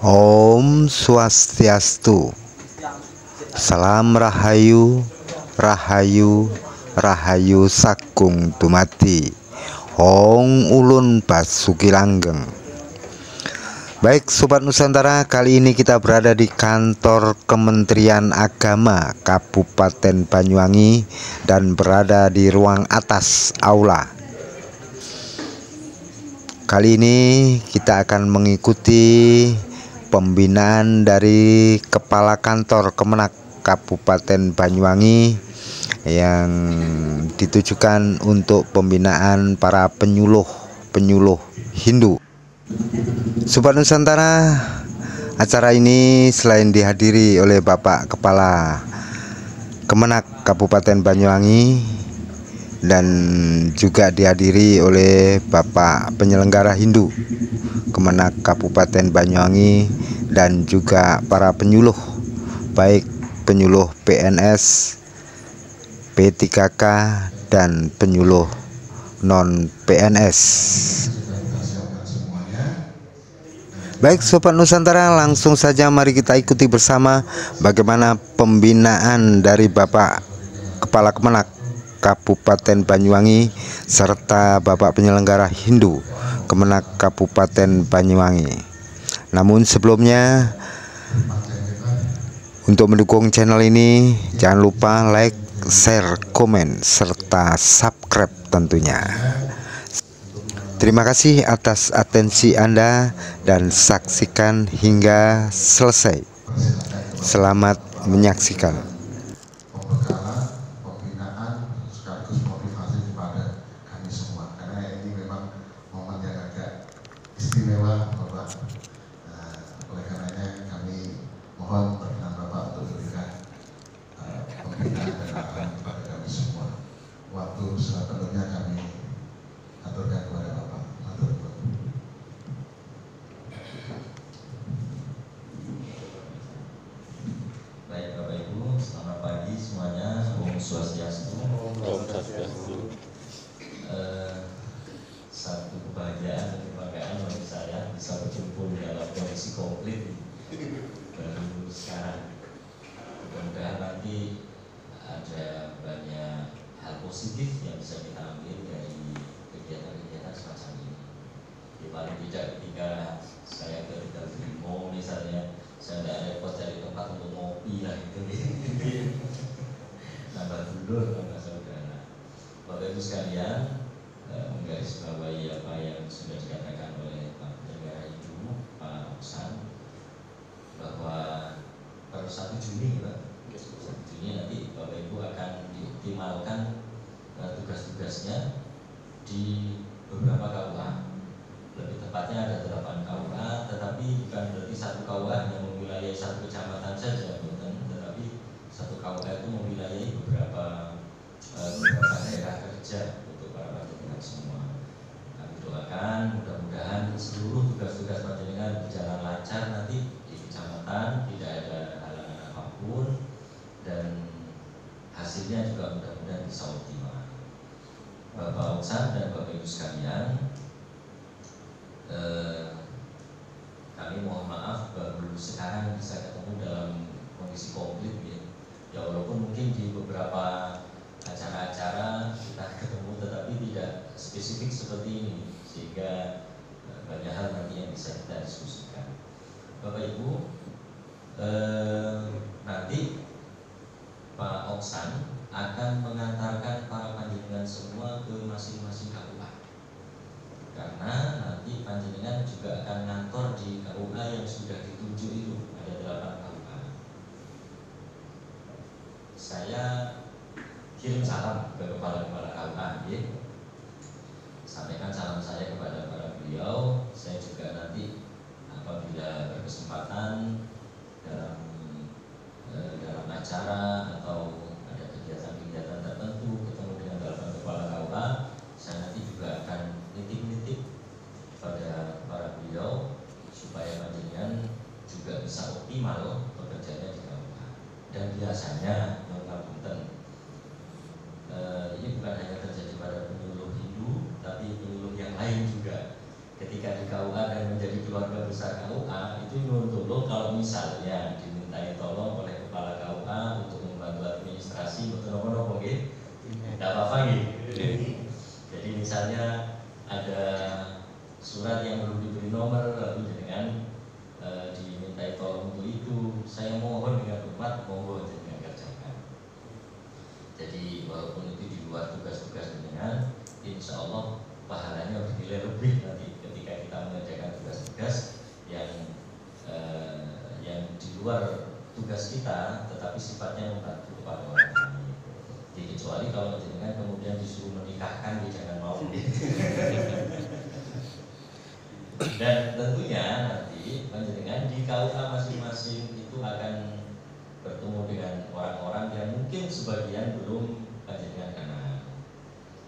Om Swastiastu. Salam Rahayu, Rahayu, Rahayu Sakung Dumati. Hong Ulun Basuki Langgeng. Baik Sobat Nusantara, kali ini kita berada di kantor Kementerian Agama Kabupaten Banyuwangi dan berada di ruang atas aula. Kali ini kita akan mengikuti pembinaan dari Kepala Kantor Kemenak Kabupaten Banyuwangi yang ditujukan untuk pembinaan para penyuluh Hindu. Sobat Nusantara, acara ini selain dihadiri oleh Bapak Kepala Kemenak Kabupaten Banyuwangi dan juga dihadiri oleh Bapak Penyelenggara Hindu Kemenak Kabupaten Banyuwangi dan juga para penyuluh, baik penyuluh PNS, P3K dan penyuluh non PNS. Baik Sobat Nusantara, langsung saja mari kita ikuti bersama bagaimana pembinaan dari Bapak Kepala Kemenak Kabupaten Banyuwangi serta Bapak Penyelenggara Hindu Kemenak Kabupaten Banyuwangi. Namun sebelumnya, untuk mendukung channel ini jangan lupa like, share, komen, serta subscribe tentunya. Terima kasih atas atensi Anda dan saksikan hingga selesai. Selamat menyaksikan. Istimewa Bapak. Oleh karenanya kami mohon perkenan Bapak untuk memberikan pembinaan dan arahan kepada kami semua. Waktu sepenuhnya kami aturkan kepada Bapak. Matur nuwun. Baik Bapak Ibu, selamat pagi semuanya. Om Swastiastu. Om Swastiastu. Satu kebahagiaan dan kebanggaan bagi saya bisa berkumpul dalam kondisi komplit baru sekarang. Mudah-mudahan nanti ada banyak hal positif yang bisa kita ambil dari kegiatan-kegiatan semacam ini. Di paling tidak ketika saya ke Tegal Brimo misalnya, saya tidak repot cari tempat untuk ngopi lah itu. Nambah dulur, nambah saudara. Bapak Ibu sekalian, menggarisbawahi apa yang sudah dikatakan oleh Pak Penyelenggara Hindu, Pak Oksan, bahwa per 1 Juni, Pak, 1 Juni nanti Bapak Ibu akan dioptimalkan tugas-tugasnya di beberapa KUA. Lebih tepatnya ada 8 KUA, tetapi bukan berarti satu KUA hanya memwilayai satu kecamatan saja, tetapi satu KUA itu memwilayai beberapa daerah kerja untuk para panjenengan semua. Kami doakan mudah-mudahan seluruh tugas-tugas panjenengan berjalan lancar nanti di kecamatan, tidak ada halangan apapun, dan hasilnya juga mudah-mudahan bisa optimal. Bapak Oksan dan Bapak Ibu sekalian, kami mohon maaf baru sekarang bisa ketemu dalam kondisi komplit ya walaupun mungkin di beberapa acara-acara kita ketemu tetapi tidak spesifik seperti ini, sehingga banyak hal nanti yang bisa kita diskusikan. Bapak Ibu, nanti Pak Oksan akan mengantarkan para panjenengan semua ke masing-masing KUA, karena nanti panjenengan juga akan ngantor di KUA yang sudah ditunjuk itu, ada 8 KUA. Saya kirim salam ke kepala-kepala KUA, ya. Sampaikan salam saya kepada para beliau. Saya juga nanti apabila berkesempatan dalam acara atau ada kegiatan-kegiatan tertentu ketemu dengan 8 kepala KUA, saya nanti juga akan nitip-nitip pada para beliau supaya panjenengan juga bisa optimal bekerjanya di KUA. Dan biasanya ini bukan hanya terjadi pada penyuluh Hindu, tapi penyuluh yang lain juga. Ketika di KUA dan menjadi keluarga besar KUA, itu untuk kalau misalnya dimintai tolong oleh kepala KUA untuk membantu administrasi betul nopo nggih, tidak apa-apa nggih. Jadi misalnya ada surat yang belum diberi nomor lalu dengan dimintai tolong untuk itu, saya mohon dengan hormat monggo dengan kerjakan. Jadi walaupun itu di luar tugas-tugas dengan, insya Allah pahalanya bernilai lebih nanti ketika kita mengerjakan tugas-tugas yang di luar tugas kita, tetapi sifatnya membantu kepada orang lain. Jadi kecuali kalau jenengan kemudian disuruh menikahkan, dia jangan mau. Dan tentunya nanti panjenengan di KUA masing-masing itu akan bertemu dengan orang-orang yang mungkin sebagian belum panjenengan kenal.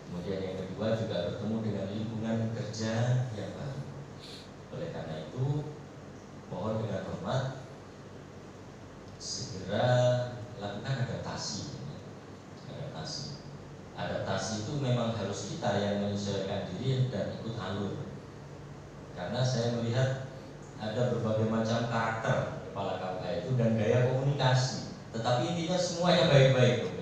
Kemudian yang kedua juga bertemu dengan lingkungan kerja yang baru. Oleh karena itu mohon dengan hormat segera lakukan adaptasi. Adaptasi itu memang harus kita yang menyesuaikan diri dan ikut alur. Karena saya melihat ada berbagai macam karakter kepala KUA itu dan gaya komunikasi. Tetapi intinya semuanya baik-baik.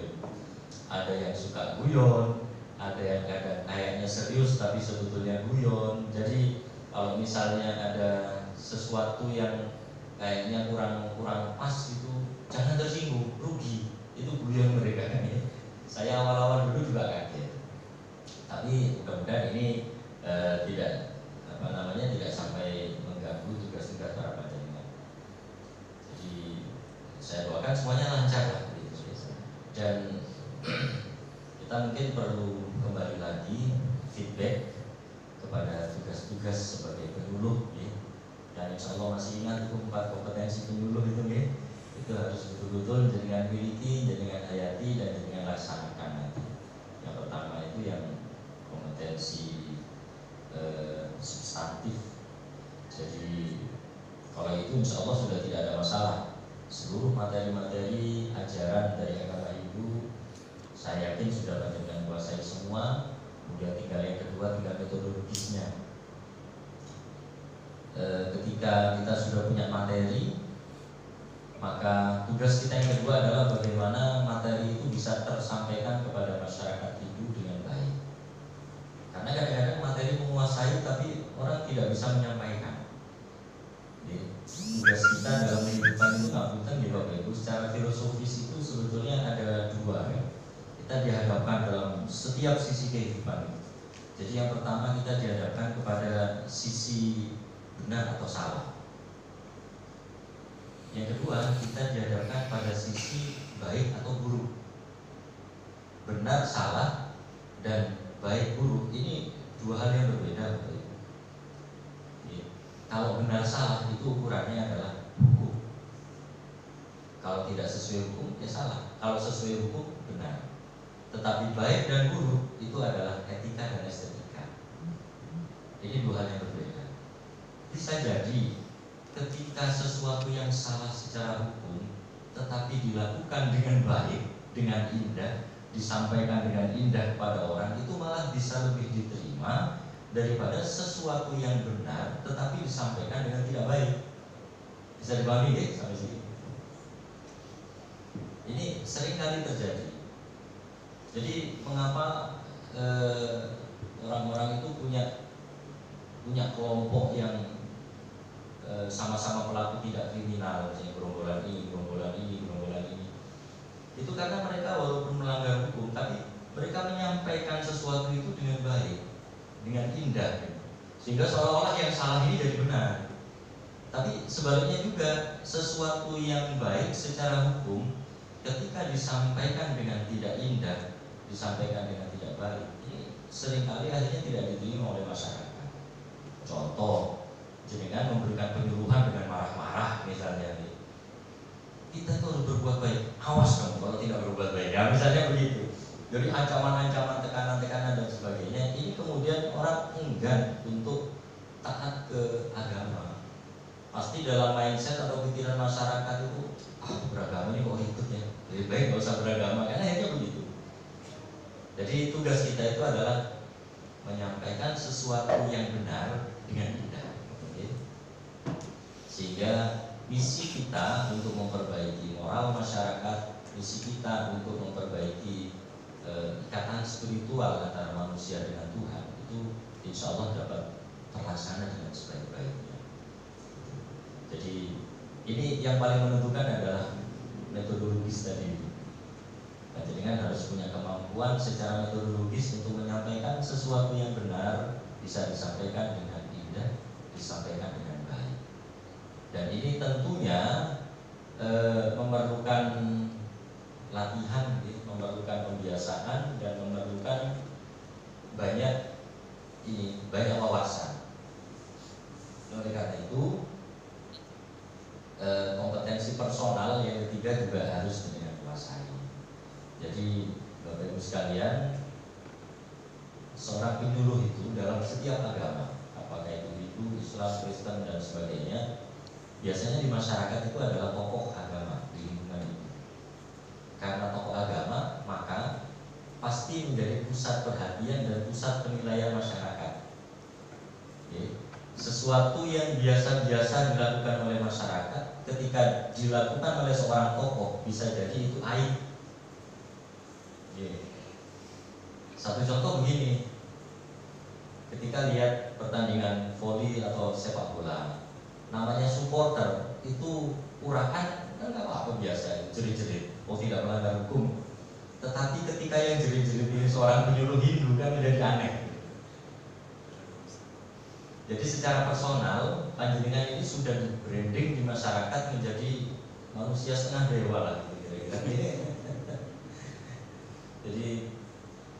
Ada yang suka guyon, ada yang kadang kayaknya serius tapi sebetulnya guyon. Jadi kalau misalnya ada sesuatu yang kayaknya kurang pas itu, jangan tersinggung, rugi. Itu guyon mereka kan ya. Saya awal-awal dulu juga kaget. Tapi mudah-mudahan ini tidak sampai mengganggu tugas-tugas para panjenengan. Jadi saya doakan semuanya lancar lah gitu. Dan kita mungkin perlu kembali lagi feedback kepada tugas-tugas sebagai penyuluh ya. Dan insya Allah masih ingat itu 4 kompetensi penyuluh itu ya. Itu harus betul-betul dengan miliki, dengan hayati, dan dengan laksanakan nanti. Yang pertama itu yang kompetensi substantif. Jadi kalau itu insya Allah sudah tidak ada masalah. Seluruh materi-materi ajaran dari agama Ibu saya yakin sudah panjenengan kuasai semua. Kemudian tinggal yang kedua, tinggal metodologisnya. Ketika kita sudah punya materi, maka tugas kita yang kedua adalah bagaimana materi itu bisa tersampaikan kepada masyarakat Ibu dengan baik. Karena kadang-kadang materi menguasai tapi orang tidak bisa menyampaikan. Tugas kita dalam kehidupan itu ngapunten ya Bapak Ibu, secara filosofis itu sebetulnya ada 2 ya. Kita dihadapkan dalam setiap sisi kehidupan. Jadi yang pertama kita dihadapkan kepada sisi benar atau salah. Yang kedua kita dihadapkan pada sisi baik atau buruk. Benar, salah, dan baik buruk ini 2 hal yang berbeda. Kalau benar salah itu ukurannya adalah hukum. Kalau tidak sesuai hukum ya salah. Kalau sesuai hukum benar. Tetapi baik dan buruk itu adalah etika dan estetika. Ini 2 hal yang berbeda. Bisa jadi ketika sesuatu yang salah secara hukum tetapi dilakukan dengan baik, dengan indah, disampaikan dengan indah kepada orang, itu malah bisa lebih diterima daripada sesuatu yang benar tetapi disampaikan dengan tidak baik. Bisa dipahami ya sampai sini? Ini sering kali terjadi. Jadi mengapa orang-orang itu punya kelompok yang sama-sama pelaku tidak kriminal, misalnya gerombolan ini. Itu karena mereka walaupun melanggar hukum, tapi mereka menyampaikan sesuatu itu dengan baik, dengan indah, sehingga seolah-olah yang salah ini jadi benar. Tapi sebaliknya juga sesuatu yang baik secara hukum ketika disampaikan dengan tidak indah, disampaikan dengan tidak baik, ini seringkali akhirnya tidak diterima oleh masyarakat. Contoh, jenengan memberikan penyuluhan dengan marah-marah misalnya, kita tuh harus berbuat baik, awas kamu kalau tidak berbuat baik, ya misalnya begitu. Jadi ancaman-ancaman, tekanan-tekanan dan sebagainya, ini kemudian orang enggan untuk taat ke agama. Pasti dalam mindset atau pikiran masyarakat itu, beragama ini kok ikut ya, lebih baik gak usah beragama, karena akhirnya begitu. Jadi tugas kita itu adalah menyampaikan sesuatu yang benar dengan indah, sehingga misi kita untuk memperbaiki moral masyarakat, misi kita untuk memperbaiki ikatan spiritual antara manusia dengan Tuhan, itu insya Allah dapat terlaksana dengan sebaik-baiknya. Jadi ini yang paling menentukan adalah metodologis tadi. Nah, jadi kan harus punya kemampuan secara metodologis untuk menyampaikan sesuatu yang benar, bisa disampaikan dengan indah, disampaikan dengan baik. Dan ini tentunya memerlukan latihan, memerlukan pembiasaan, dan memerlukan banyak wawasan. Oleh karena itu kompetensi personal yang ketiga juga harus dengan dikuasai. Jadi Bapak Ibu sekalian, seorang penyuluh itu dalam setiap agama, apakah itu Hindu, Islam, Kristen dan sebagainya, biasanya di masyarakat itu adalah tokoh agama di lingkungan itu. Karena tokoh agama, maka pasti menjadi pusat perhatian dan pusat penilaian masyarakat. Sesuatu yang biasa-biasa dilakukan oleh masyarakat, ketika dilakukan oleh seorang tokoh, bisa jadi itu aib. Satu contoh begini, ketika lihat pertandingan voli atau sepak bola, namanya supporter itu urakan kan nggak apa-apa, biasa jerit-jerit, tidak melanggar hukum. Tetapi ketika yang jerit-jerit ini seorang penyuluh Hindu kan menjadi aneh. Jadi secara personal panjenengan ini sudah di branding di masyarakat menjadi manusia setengah dewa lah, kira-kira. Jadi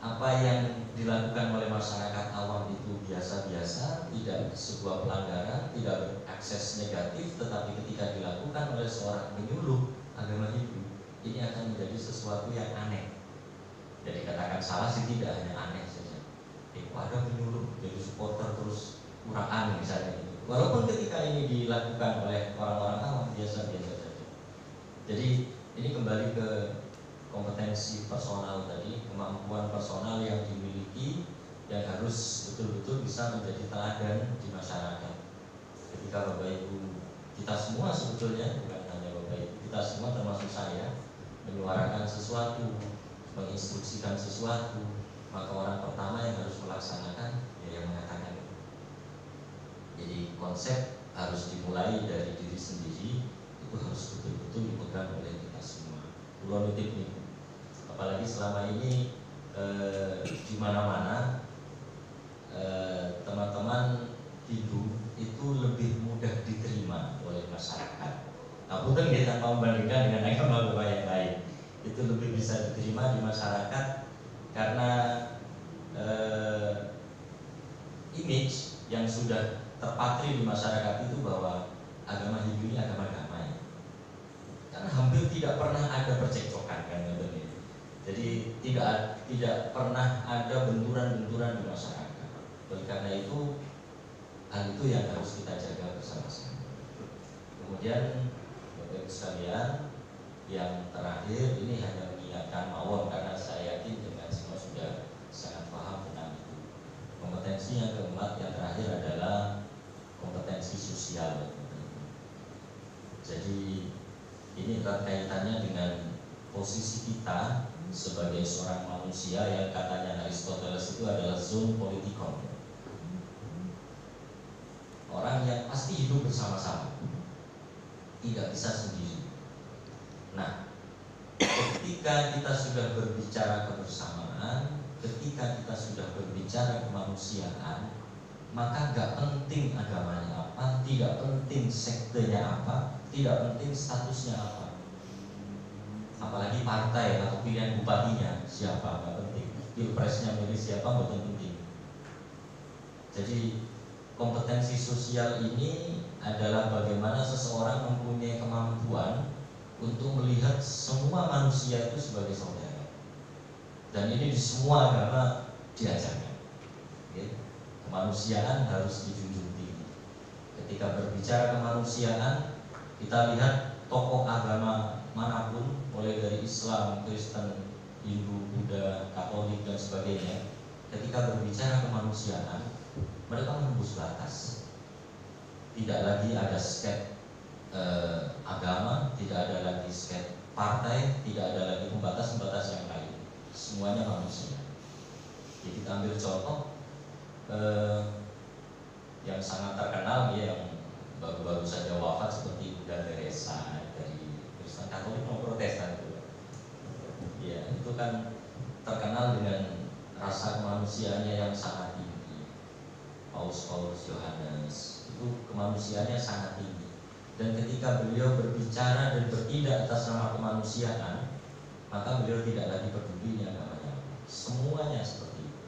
apa yang dilakukan oleh masyarakat awam itu biasa-biasa, tidak sebuah pelanggaran, tidak berakses negatif, tetapi ketika dilakukan oleh seorang penyuluh agama Hindu, ini akan menjadi sesuatu yang aneh. Jadi katakan salah sih tidak, hanya aneh saja. Ada penyuluh jadi supporter terus uraan misalnya gitu. Walaupun ketika ini dilakukan oleh orang-orang awam biasa-biasa saja. Jadi ini kembali ke kompetensi personal tadi, kemampuan personal yang dimiliki yang harus betul-betul bisa menjadi teladan di masyarakat. Ketika Bapak Ibu, kita semua sebetulnya, bukan hanya Bapak Ibu, kita semua termasuk saya, menyuarakan sesuatu, menginstruksikan sesuatu, maka orang pertama yang harus melaksanakan ya yang mengatakan itu. Jadi konsep harus dimulai dari diri sendiri, itu harus betul-betul dipegang oleh kita semua. Pulau nitip nih, apalagi selama ini di mana-mana teman-teman Hindu itu lebih mudah diterima oleh masyarakat. Namun kita tanpa membandingkan dengan agama yang lain, itu lebih bisa diterima di masyarakat karena image yang sudah terpatri di masyarakat itu bahwa agama Hindu ini agama damai. Karena hampir tidak pernah ada percekcokan kan, jadi tidak pernah ada benturan-benturan di masyarakat. Oleh karena itu hal itu yang harus kita jaga bersama-sama. Kemudian Bapak Ibu sekalian, yang terakhir ini hanya mengingatkan mawon karena saya yakin dengan semua sudah sangat paham tentang itu. Kompetensi yang keempat yang terakhir adalah kompetensi sosial. Jadi ini erat kaitannya dengan posisi kita sebagai seorang manusia yang katanya Aristoteles itu adalah zoon politikon. Orang yang pasti hidup bersama-sama, tidak bisa sendiri. Nah, ketika kita sudah berbicara kebersamaan, ketika kita sudah berbicara kemanusiaan, maka gak penting agamanya apa, tidak penting sektenya apa, tidak penting statusnya apa. Apalagi partai atau pilihan bupatinya siapa, gak penting. Pilpresnya milih siapa, bukan penting. Jadi kompetensi sosial ini adalah bagaimana seseorang mempunyai kemampuan untuk melihat semua manusia itu sebagai saudara. Dan ini di semua agama diajarkan. Kemanusiaan harus dijunjung tinggi. Ketika berbicara kemanusiaan, kita lihat tokoh agama manapun, mulai dari Islam, Kristen, Hindu, Buddha, Katolik dan sebagainya, ketika berbicara kemanusiaan, mereka menembus batas. Tidak lagi ada partai tidak ada lagi pembatas-pembatas yang lain, semuanya manusia. Jadi kita ambil contoh yang sangat terkenal ya, yang baru-baru saja wafat seperti Bunda Teresa dari Kristen Katolik maupun Protestan itu. Ya, itu kan terkenal dengan rasa kemanusiaannya yang sangat tinggi. Paus Yohanes itu kemanusiaannya sangat tinggi. Dan ketika beliau berbicara dan bertindak atas nama kemanusiaan, maka beliau tidak lagi peduli agamanya. Semuanya seperti itu.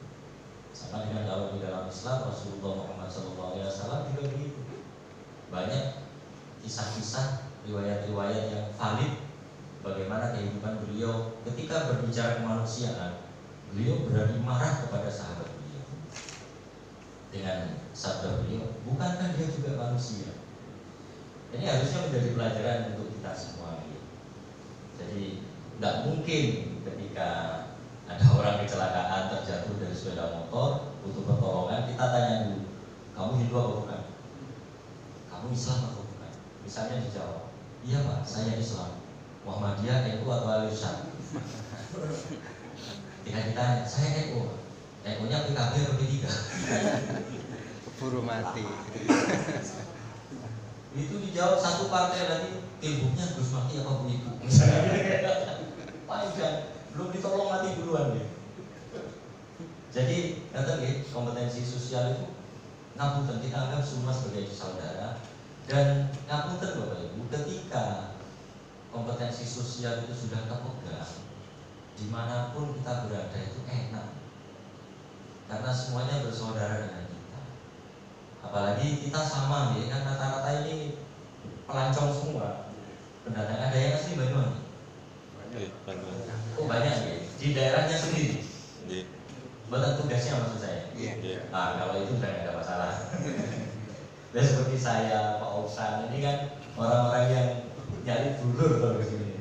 Sama dengan kalau di dalam Islam, Rasulullah Muhammad SAW juga begitu. Banyak kisah-kisah, riwayat-riwayat yang valid bagaimana kehidupan beliau ketika berbicara kemanusiaan. Beliau berani marah kepada sahabat beliau dengan sabda beliau, bukankah dia juga manusia? Ini harusnya menjadi pelajaran untuk kita semua. Jadi tidak mungkin ketika ada orang kecelakaan terjatuh dari sepeda motor butuh pertolongan, kita tanya dulu, kamu Hindu atau bukan? Kamu Islam atau bukan? Misalnya dijawab, iya Pak, saya Islam. Muhammadiyah, NU atau Al-Isyam? Ketika ditanya, saya NU. NU-nya PKB atau P3? Keburu mati. Itu dijawab satu partai lagi, ilmunya Gus Maki apa Bu Ibu? Panjang, belum ditolong mati duluan ya. Jadi kata kompetensi sosial itu ngapunten, kita anggap semua sebagai saudara. Dan ngapunten Bapak Ibu, ketika kompetensi sosial itu sudah terpegang, dimanapun kita berada itu enak, karena semuanya bersaudara dengan kita. Apalagi kita sama ya, kan rata-rata ini pelancong semua. Pendatang ada yang asli Banyuwangi? Oh banyak ya, di daerahnya sendiri. Buatan tugasnya maksud saya. Nah kalau itu sudah tidak ada masalah. Dan seperti saya, Pak Oksan ini kan orang-orang yang nyari dulur kalau di sini.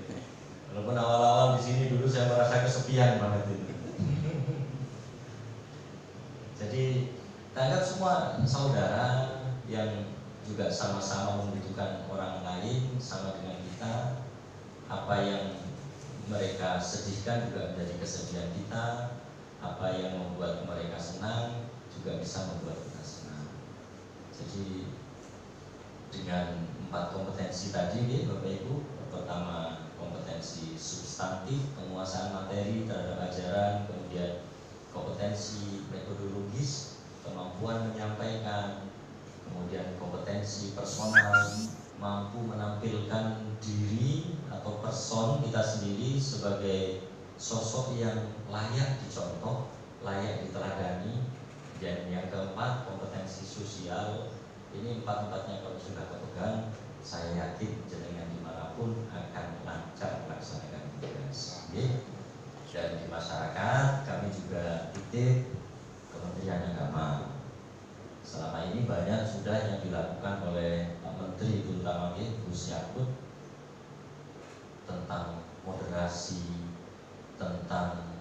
Walaupun awal-awal di sini dulu saya merasa kesepian banget itu. Jadi anggap semua saudara yang juga sama-sama membutuhkan orang lain sama dengan kita. Apa yang mereka sedihkan juga menjadi kesedihan kita. Apa yang membuat mereka senang juga bisa membuat kita senang. Jadi dengan 4 kompetensi tadi ya Bapak Ibu, pertama kompetensi substantif, penguasaan materi terhadap ajaran, kemudian kompetensi metodologis, kemampuan menyampaikan, kemudian kompetensi personal, mampu menampilkan diri atau person kita sendiri sebagai sosok yang layak dicontoh, layak diteladani. Dan yang keempat kompetensi sosial. Ini 4-4-nya kalau sudah kepegang, saya yakin jenengan dimanapun akan lancar melaksanakan tugas. Dan di masyarakat kami juga titip Kementerian Agama. Selama ini banyak sudah yang dilakukan oleh Pak Menteri, terutama Gus Yakut, tentang moderasi, tentang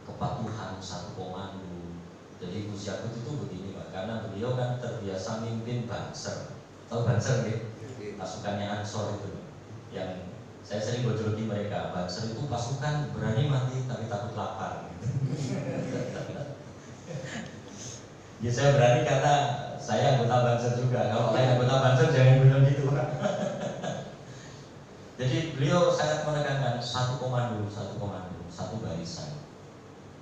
kepatuhan satu komando. Jadi Gus Yakut itu begini Pak, karena beliau kan terbiasa mimpin Banser. Tahu Banser nih? Pasukannya Ansor itu, yang saya sering bojologi mereka. Banser itu pasukan berani mati tapi takut lapar. Ya saya berani karena saya anggota Banser juga. Kalau lain anggota Banser jangan bilang gitu. Jadi beliau sangat menekankan satu komando, satu barisan.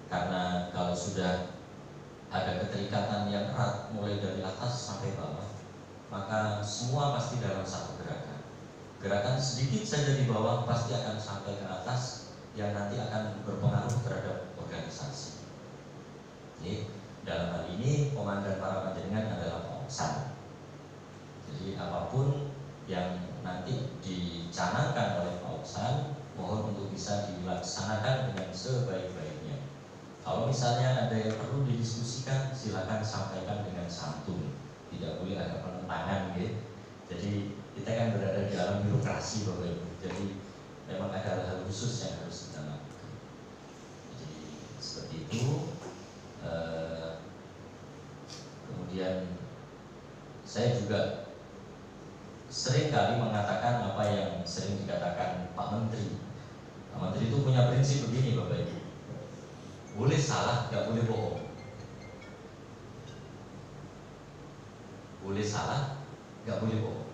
Karena kalau sudah ada keterikatan yang erat mulai dari atas sampai bawah, maka semua pasti dalam satu gerakan. Gerakan sedikit saja di bawah pasti akan sampai ke atas, yang nanti akan berpengaruh terhadap organisasi. Jadi dalam hal ini komandan para panjenengan adalah Pak Oksan. Jadi apapun yang nanti dicanangkan oleh Pak Oksan, mohon untuk bisa dilaksanakan dengan sebaik-baiknya. Kalau misalnya ada yang perlu didiskusikan, silakan sampaikan dengan santun. Tidak boleh ada penentangan, gitu. Jadi kita kan berada di dalam birokrasi, Bapak Ibu. Jadi memang ada hal-hal khusus yang harus kita lakukan. Jadi seperti itu. Kemudian saya juga sering kali mengatakan apa yang sering dikatakan Pak Menteri, Menteri itu punya prinsip begini Bapak Ibu. Boleh salah, nggak boleh bohong. Boleh salah, nggak boleh bohong.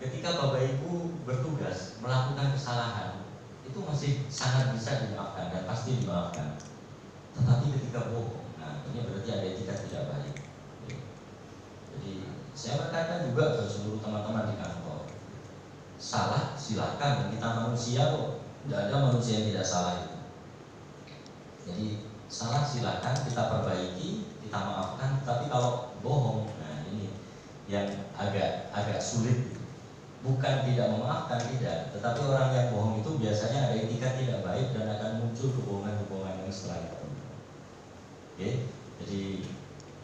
Ketika Bapak Ibu bertugas melakukan kesalahan, itu masih sangat bisa dimaafkan dan pasti dimaafkan. Tetapi ketika bohong, nah ini berarti ada etika tidak baik. Jadi saya berkata juga ke seluruh teman-teman di kantor, salah silakan, kita manusia kok, tidak ada manusia yang tidak salah itu. Jadi salah silakan, kita perbaiki, kita maafkan. Tapi kalau bohong, nah ini yang agak sulit. Bukan tidak memaafkan, tidak, tetapi orang yang bohong itu biasanya ada etika tidak baik dan akan muncul kebohongan-kebohongan yang setelah itu. Oke, jadi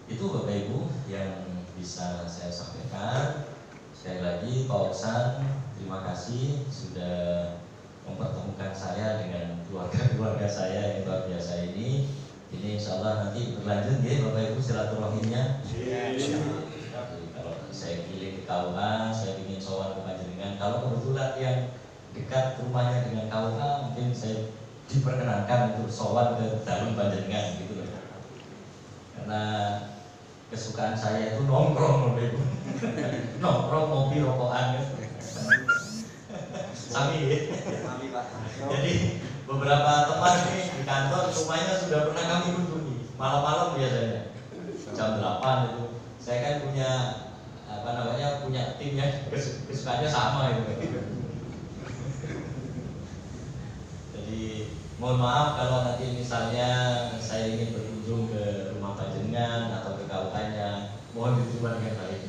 itu Bapak Ibu yang bisa saya sampaikan. Sekali lagi Pak Oksan, terima kasih sudah mempertemukan saya dengan keluarga-keluarga saya yang luar biasa ini. Ini insya Allah nanti berlanjut ya Bapak Ibu silaturahimnya. Jadi kalau saya pilih ke KUA, saya ingin sowan ke Panjenengan. Kalau kebetulan yang dekat rumahnya dengan KUA, mungkin saya diperkenankan untuk sowan ke dalam Panjenengan gitu loh. Karena kesukaan saya itu nongkrong Bapak Ibu. Nongkrong, ngopi, rokokan gitu. Sami Pak. Jadi beberapa teman nih di kantor rumahnya sudah pernah kami kunjungi. Malam-malam biasanya jam 8 itu. Saya kan punya tim yang kesukaannya sama gitu. Jadi mohon maaf kalau nanti misalnya saya ingin berkunjung ke rumah Panjenengan atau ke KUA-nya, mohon diterima dengan baik.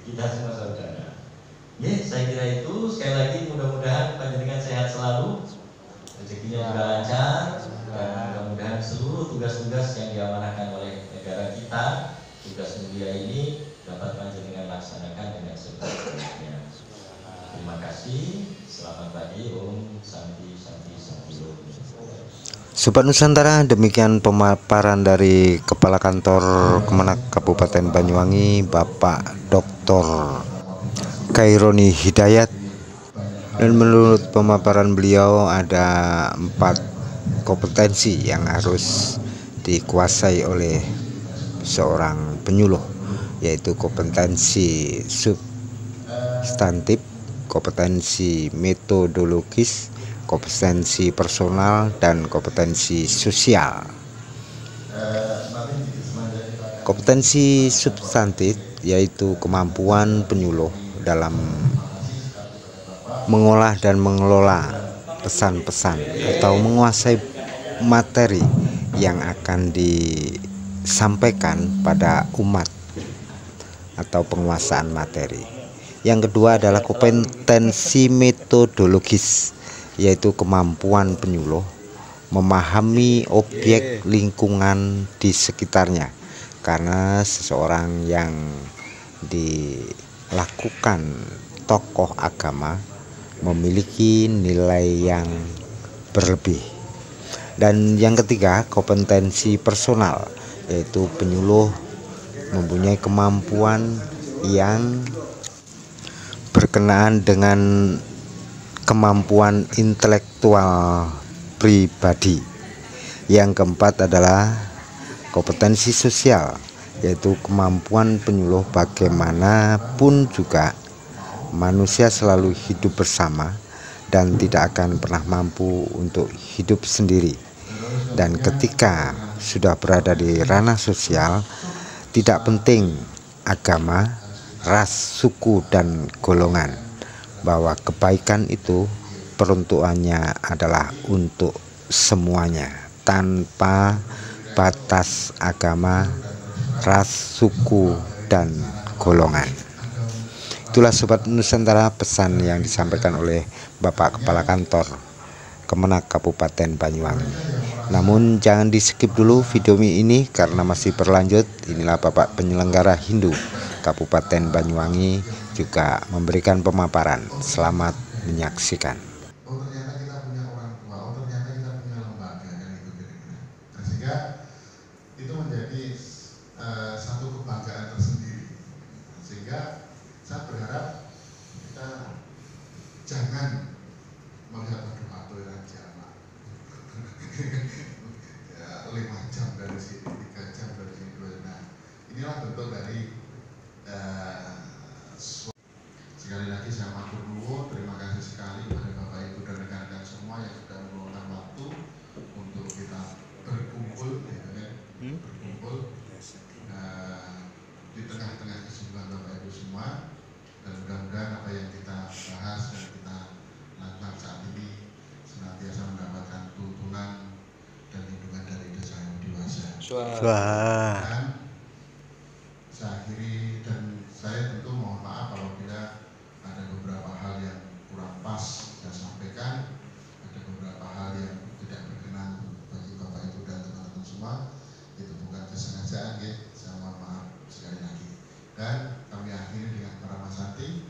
Kita semua saudara. Ya, saya kira itu. Sekali lagi mudah-mudahan Panjenengan sehat selalu, rezekinya juga lancar, dan mudah-mudahan seluruh tugas-tugas yang diamanahkan oleh negara kita, tugas mulia ini dapat Panjenengan laksanakan dengan sebaik-baiknya. Terima kasih. Selamat pagi. Om Santi Santi Santi Om. Sobat Nusantara, demikian pemaparan dari Kepala Kantor Kemenak Kabupaten Banyuwangi, Bapak Dr. Khaironi Hidayat. Dan menurut pemaparan beliau ada 4 kompetensi yang harus dikuasai oleh seorang penyuluh, yaitu kompetensi substantif, kompetensi metodologis, kompetensi personal, dan kompetensi sosial. Kompetensi substantif yaitu kemampuan penyuluh dalam mengolah dan mengelola pesan-pesan atau menguasai materi yang akan disampaikan pada umat atau penguasaan materi. Yang kedua adalah kompetensi metodologis, yaitu kemampuan penyuluh memahami objek lingkungan di sekitarnya, karena seseorang yang dilakukan tokoh agama memiliki nilai yang berlebih. Dan yang ketiga, kompetensi personal, yaitu penyuluh mempunyai kemampuan yang berkenaan dengan kemampuan intelektual pribadi. Yang keempat adalah kompetensi sosial, yaitu kemampuan penyuluh bagaimanapun juga manusia selalu hidup bersama dan tidak akan pernah mampu untuk hidup sendiri. Dan ketika sudah berada di ranah sosial, tidak penting agama, ras, suku, dan golongan, bahwa kebaikan itu peruntukannya adalah untuk semuanya tanpa batas agama, ras, suku, dan golongan. Itulah Sobat Nusantara pesan yang disampaikan oleh Bapak Kepala Kantor Kemenak Kabupaten Banyuwangi. Namun jangan di skip dulu video ini karena masih berlanjut. Inilah Bapak penyelenggara Hindu Kabupaten Banyuwangi juga memberikan pemaparan. Selamat menyaksikan. Oh ternyata kita punya orang tua, oh ternyata kita punya lembaga, kan itu kira-kira. Nah, sehingga itu menjadi satu kebanggaan tersendiri. Sehingga saya berharap kita jangan melihat aduh jamaah ya, 5 jam dari sini, 3 jam dari sini, 2. Nah, inilah bentuk dari sekali lagi saya matur nuwun, terima kasih sekali kepada Bapak Ibu dan rekan-rekan semua yang sudah meluangkan waktu untuk kita berkumpul, ya kan? Berkumpul di tengah-tengah kesibukan Bapak Ibu semua, dan mudah-mudahan apa yang kita bahas dan kita lakukan saat ini senantiasa mendapatkan tuntunan dan lindungan dari Desa Yang Dewasa. Dan saya akhiri, dan saya tentu mohon maaf apabila ada beberapa hal yang kurang pas saya sampaikan, ada beberapa hal yang tidak berkenan bagi Bapak Ibu dan teman-teman semua. Itu bukan kesengajaan, ya. Saya mohon maaf sekali lagi. Dan kami akhiri dengan para Mas Santi.